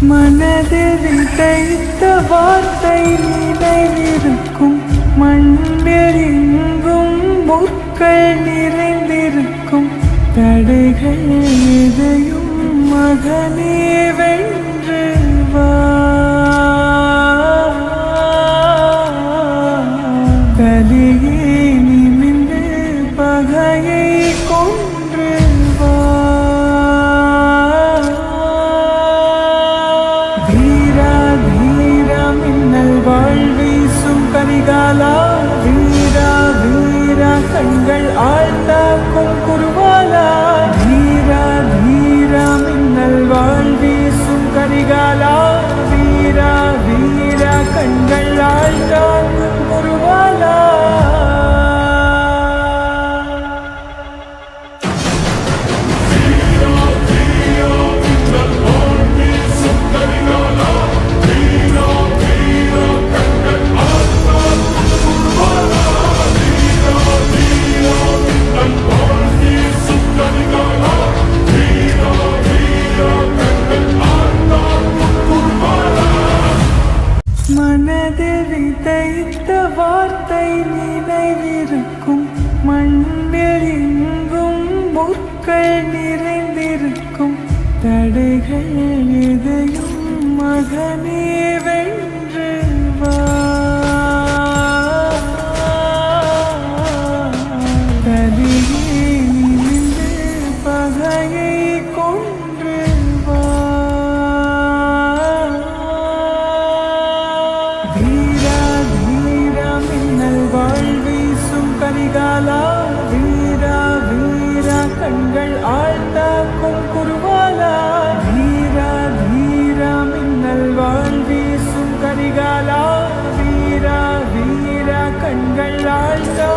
மனதில் விதைத்த வார்த்தை நினைவிருக்கும், மண்ணில் எங்கும் முற்கள் நிறைந்திருக்கும். தடைகள் எதையும் மகனே வென்று வா, கலியே நிமிந்து பகையை கொன்று வா. வீரா வீரா மின்னல் வாழ்வீசும் கரிகாலா, வீரா வீரா கண்கள் ஆழ்ந்தாக்கும் குருவாலா. வீரா வீரா மின்னல் வாழ்வீசும் கரிகாலா, வீரா வீரா கண்கள் ஆழ்ந்தாக்கும் குருவாலா. மனதில் விதைத்த வார்த்தை நினைவிருக்கும், மண்ணில் எங்கும் முற்கள் நிறைந்திருக்கும். தடைகள் எதையும் மகனே வென்று வா, கலியே நிமிந்து பகையை கொன்று வா. வீரா வீரா மின்னல் வாழ்வீசும் கரிகாலா, வீரா வீரா கண்கள் ஆழ்ந்தாக்கும் குருவாலா. வீரா வீரா மின்னல் வாழ்வீசும் கரிகாலா, வீரா வீரா கண்கள் ஆழ்ந்தா